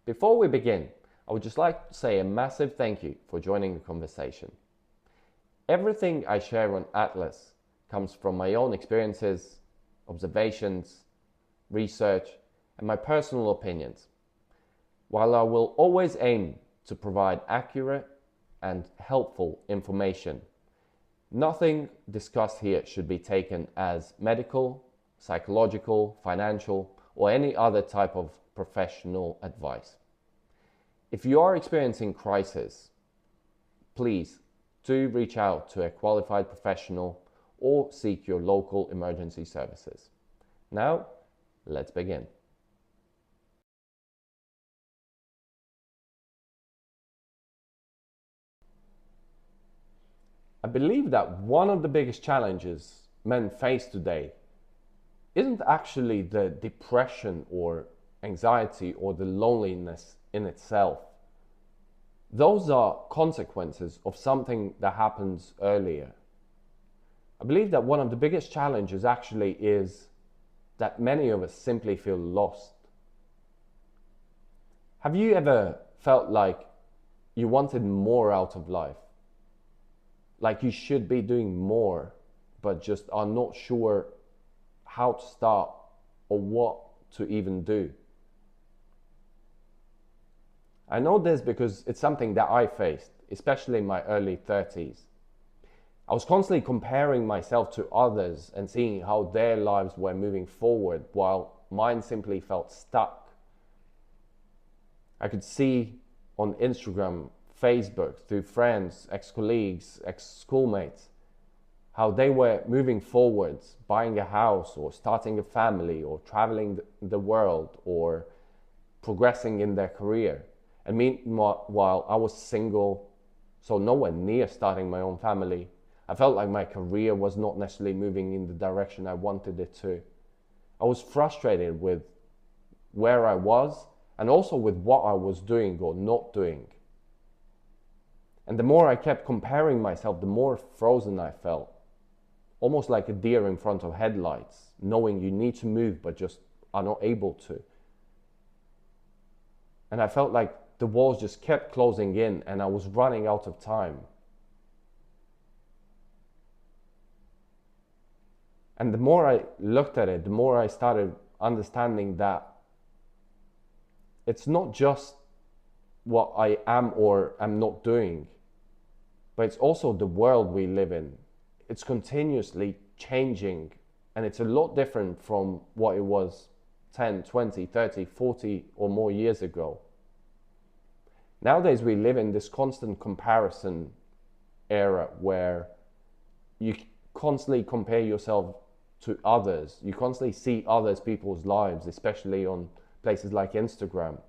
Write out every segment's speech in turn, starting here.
Before we begin, I would just like to say a massive thank you for joining the conversation. Everything I share on Atlas comes from my own experiences, observations, research, and my personal opinions. While I will always aim to provide accurate and helpful information, nothing discussed here should be taken as medical, psychological, financial, or any other type of professional advice. If you are experiencing crisis, please do reach out to a qualified professional or seek your local emergency services. Now, let's begin. I believe that one of the biggest challenges men face today isn't actually the depression or anxiety or the loneliness in itself. Those are consequences of something that happens earlier. I believe that one of the biggest challenges actually is that many of us simply feel lost. Have you ever felt like you wanted more out of life? Like you should be doing more, but just are not sure how to start or what to even do? I know this because it's something that I faced, especially in my early 30s. I was constantly comparing myself to others and seeing how their lives were moving forward while mine simply felt stuck. I could see on Instagram, Facebook, through friends, ex-colleagues, ex-schoolmates, how they were moving forwards, buying a house or starting a family or traveling the world or progressing in their career. And meanwhile, I was single, so nowhere near starting my own family. I felt like my career was not necessarily moving in the direction I wanted it to. I was frustrated with where I was and also with what I was doing or not doing. And the more I kept comparing myself, the more frozen I felt. Almost like a deer in front of headlights, knowing you need to move but just are not able to. And I felt like the walls just kept closing in and I was running out of time. And the more I looked at it, the more I started understanding that it's not just what I am or am not doing, but it's also the world we live in. It's continuously changing and it's a lot different from what it was 10, 20, 30, 40 or more years ago. Nowadays we live in this constant comparison era where you constantly compare yourself to others. You constantly see others people's lives, especially on places like Instagram.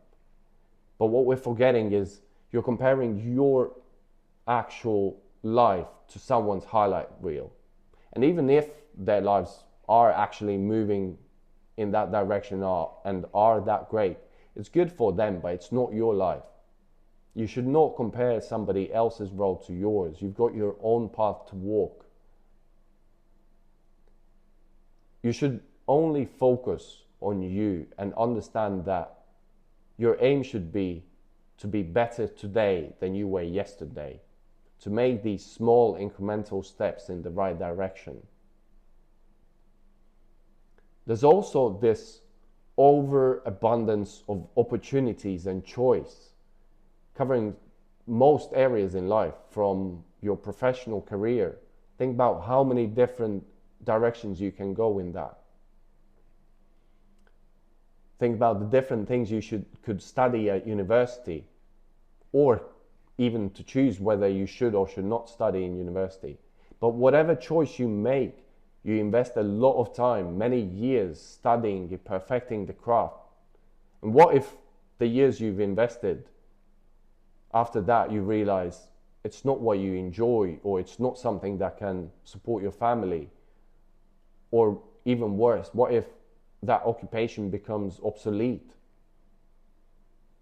But what we're forgetting is you're comparing your actual life to someone's highlight reel. And even if their lives are actually moving in that direction and are that great, it's good for them, but it's not your life. You should not compare somebody else's road to yours. You've got your own path to walk. You should only focus on you and understand that your aim should be to be better today than you were yesterday, to make these small incremental steps in the right direction. There's also this overabundance of opportunities and choice, covering most areas in life, from your professional career. Think about how many different directions you can go in that. Think about the different things you could study at university, or even to choose whether you should or should not study in university. But whatever choice you make, you invest a lot of time, many years studying, perfecting the craft. And what if the years you've invested, after that you realize it's not what you enjoy, or it's not something that can support your family? Or even worse, what if that occupation becomes obsolete?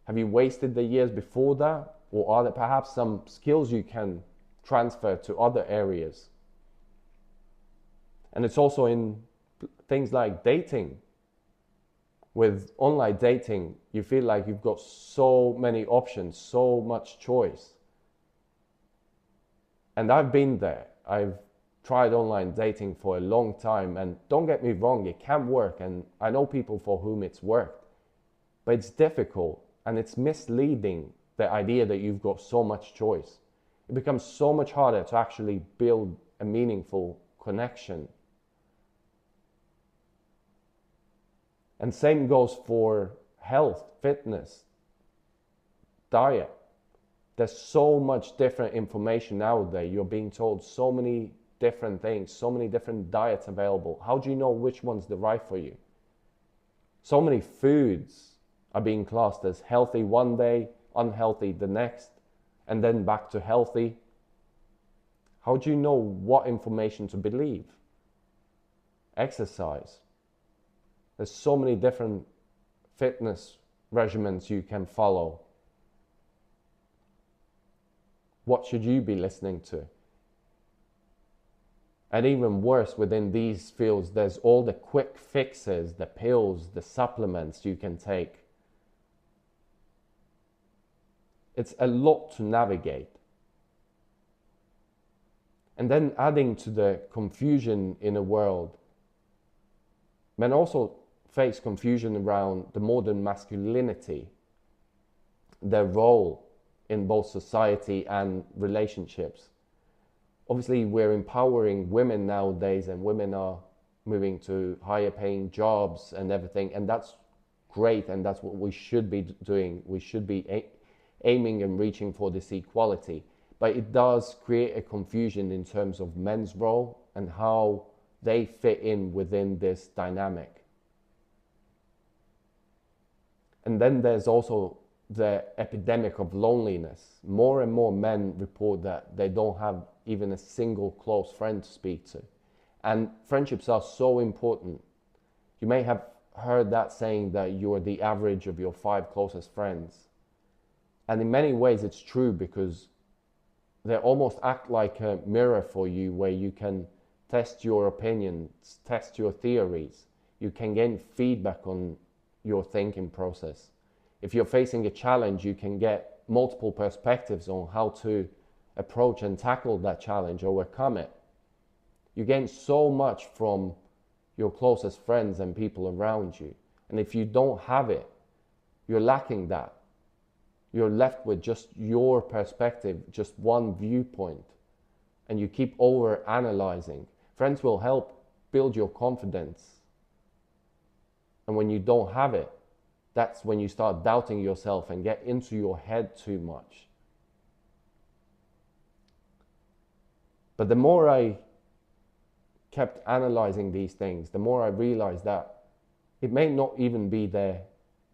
Have you wasted the years before that? Or are there perhaps some skills you can transfer to other areas? And it's also in things like dating. With online dating, You feel like you've got so many options, so much choice. And I've been there. I've tried online dating for a long time, and don't get me wrong, it can work, and I know people for whom it's worked, but it's difficult and it's misleading, the idea that you've got so much choice. It becomes so much harder to actually build a meaningful connection. And same goes for health, fitness, diet. There's so much different information out there. You're being told so many different things, so many different diets available. How do you know which one's the right for you? So many foods are being classed as healthy one day, unhealthy the next, and then back to healthy. How do you know what information to believe? Exercise. There's so many different fitness regimens you can follow. What should you be listening to? And even worse, within these fields, there's all the quick fixes, the pills, the supplements you can take. It's a lot to navigate. And then adding to the confusion in a world, men also face confusion around the modern masculinity, their role in both society and relationships. Obviously, we're empowering women nowadays, and women are moving to higher paying jobs and everything, and that's great, and that's what we should be doing. We should be aiming and reaching for this equality. But it does create a confusion in terms of men's role and how they fit in within this dynamic. And then there's also the epidemic of loneliness. More and more men report that they don't have even a single close friend to speak to. And friendships are so important. You may have heard that saying that you are the average of your 5 closest friends. And in many ways it's true, because they almost act like a mirror for you, where you can test your opinions, test your theories. You can gain feedback on your thinking process. If you're facing a challenge, you can get multiple perspectives on how to approach and tackle that challenge, overcome it. You gain so much from your closest friends and people around you. And if you don't have it, you're lacking that. You're left with just your perspective, just one viewpoint, and you keep over analyzing. Friends will help build your confidence. And when you don't have it, that's when you start doubting yourself and get into your head too much. But the more I kept analyzing these things, the more I realized that it may not even be the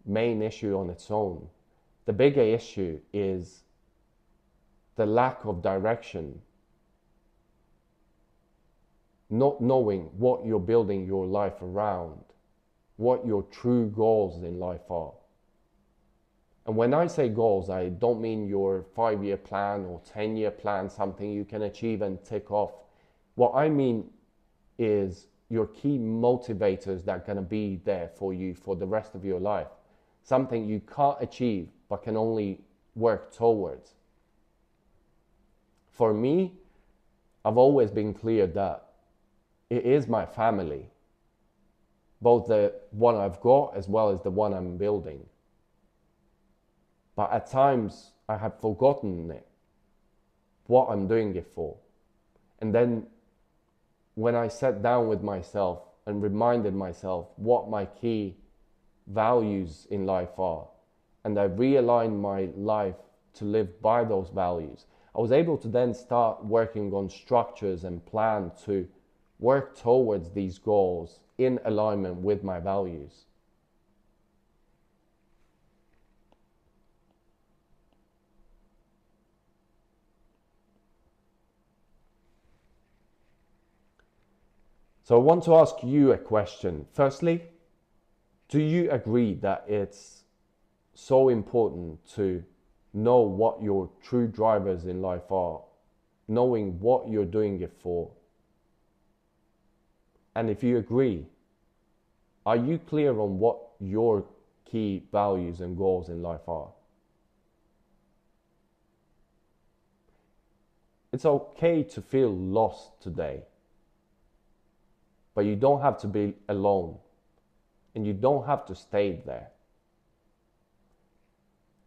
main issue on its own. The bigger issue is the lack of direction, not knowing what you're building your life around, what your true goals in life are. And when I say goals, I don't mean your 5-year plan or 10-year plan, something you can achieve and tick off. What I mean is your key motivators that are going to be there for you for the rest of your life. Something you can't achieve but can only work towards. For me, I've always been clear that it is my family, both the one I've got as well as the one I'm building. But at times I have forgotten it, what I'm doing it for. And then when I sat down with myself and reminded myself what my key values in life are, and I realigned my life to live by those values, I was able to then start working on structures and plan to work towards these goals in alignment with my values. So I want to ask you a question. Firstly, do you agree that it's so important to know what your true drivers in life are, knowing what you're doing it for? And if you agree, are you clear on what your key values and goals in life are. It's okay to feel lost today, but you don't have to be alone, and you don't have to stay there.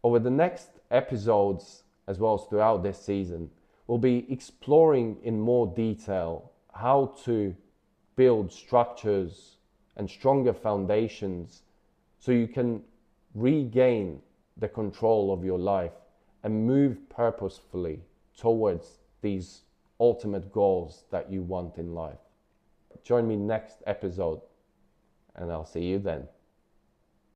Over the next episodes, as well as throughout this season, we'll be exploring in more detail how to build structures and stronger foundations so you can regain the control of your life and move purposefully towards these ultimate goals that you want in life. Join me next episode, and I'll see you then.